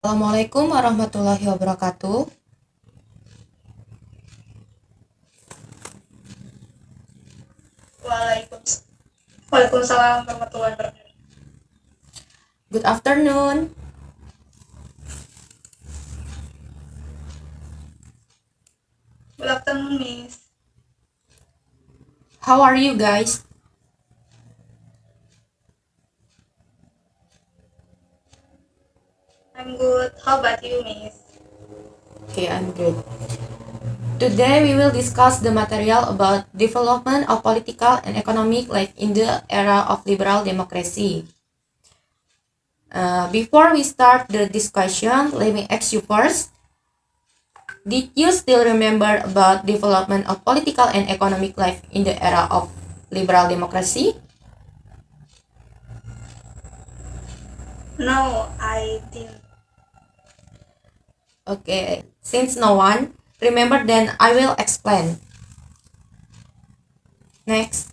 Assalamualaikum warahmatullahi wabarakatuh. Waalaikumsalam warahmatullahi wabarakatuh. Good afternoon. Good afternoon, Miss. How are you guys? I'm good. How about you, Miss? Okay, I'm good. Today we will discuss the material about development of political and economic life in the era of liberal democracy. Before we start the discussion, let me ask you first. Did you still remember about development of political and economic life in the era of liberal democracy? No, I didn't. Okay, since no one remember, then I will explain. Next.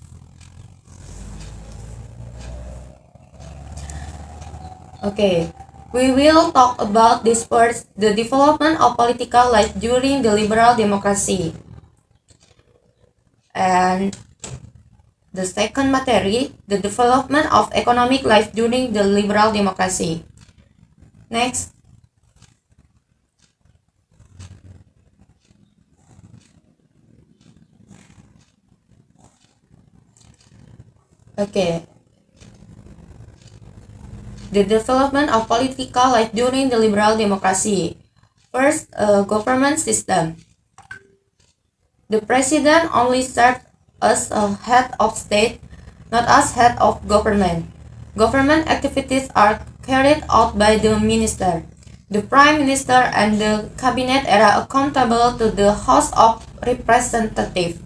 Okay, we will talk about this first, the development of political life during the liberal democracy. And the second material, the development of economic life during the liberal democracy. Next. Okay. The development of political life during the liberal democracy. First, government system. The president only served as a head of state, not as head of government. Government activities are carried out by the minister. The prime minister and the cabinet are accountable to the House of Representatives.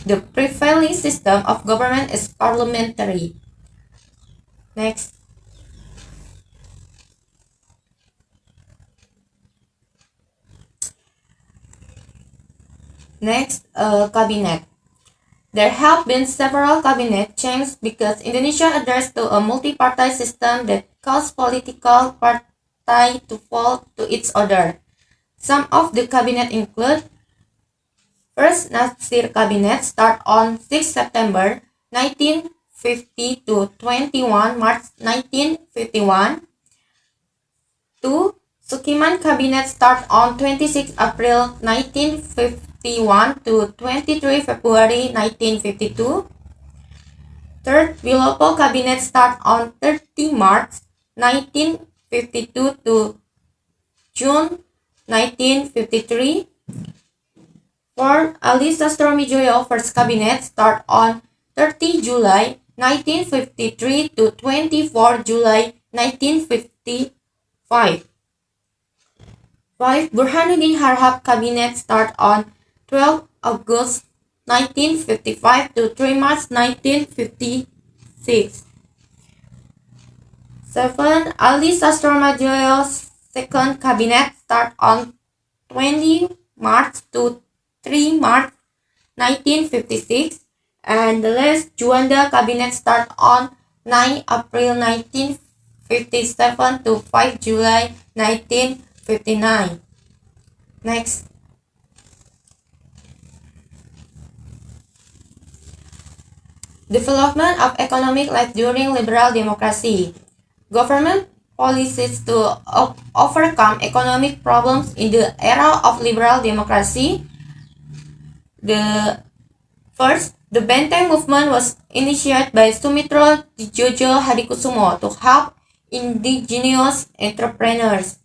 The prevailing system of government is parliamentary. Next. Next, cabinet. There have been several cabinet changes because Indonesia adheres to a multi-party system that caused political party to fall to its order. Some of the cabinet include: First Nasir Cabinet start on 6 September 1950 to 21 March 1951. 2. Sukiman Cabinet start on 26 April 1951 to 23 February 1952. Third, Wilopo Cabinet start on 30 March 1952 to June 1953. Fourth, Ali Sastromijoyo First Cabinet start on 30 July 1953 to 24 July 1955. 5. Burhanuddin Harhab Cabinet start on 12 August 1955 to 3 March 1956. 7. Ali Sastromajoyo's second cabinet start on 20 March to 3 March 1956, and the last Juanda cabinet start on 9 April 1957 to 5 July 1959. Next. Development of economic life during liberal democracy. Government policies to overcome economic problems in the era of liberal democracy. The Benteng movement was initiated by Sumitro Djojo Hadikusumo to help indigenous entrepreneurs.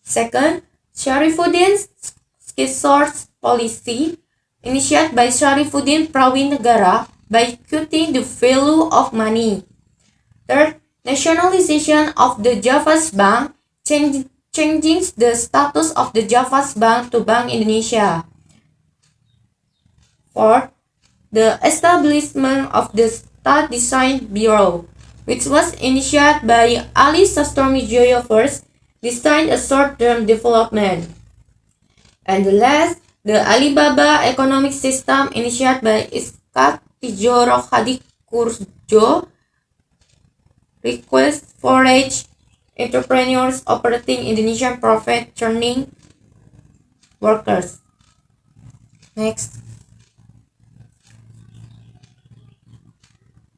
Second, Sharifuddin's Skisors policy, initiated by Sharifuddin Prawin Negara by cutting the value of money. Third, nationalization of the Javas Bank, changing the status of the Javas Bank to Bank Indonesia. Fourth, the establishment of the State Design Bureau, which was initiated by Ali Sastromijoyo first, designed a short-term development. And the last, the Alibaba economic system initiated by Iskak Tijoro Hadikurjo, request forage entrepreneurs operating Indonesian profit churning workers. Next.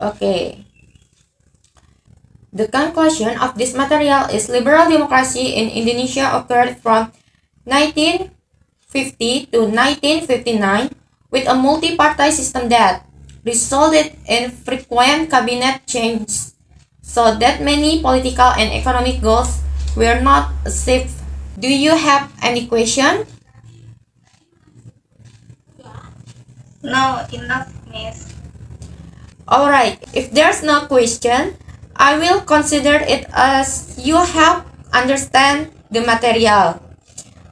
Okay. The conclusion of this material is liberal democracy in Indonesia occurred from 1950 to 1959 with a multi-party system that resulted in frequent cabinet changes so that many political and economic goals were not achieved. Do you have any question? No, enough, Miss. Alright, if there's no question, I will consider it as you have understand the material.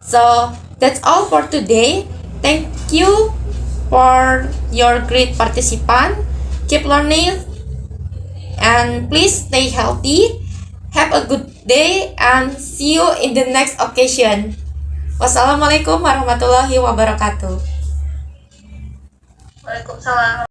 So that's all for today. Thank you for your great participant. Keep learning and please stay healthy. Have a good day and see you in the next occasion. Wassalamualaikum warahmatullahi wabarakatuh. Waalaikumsalam.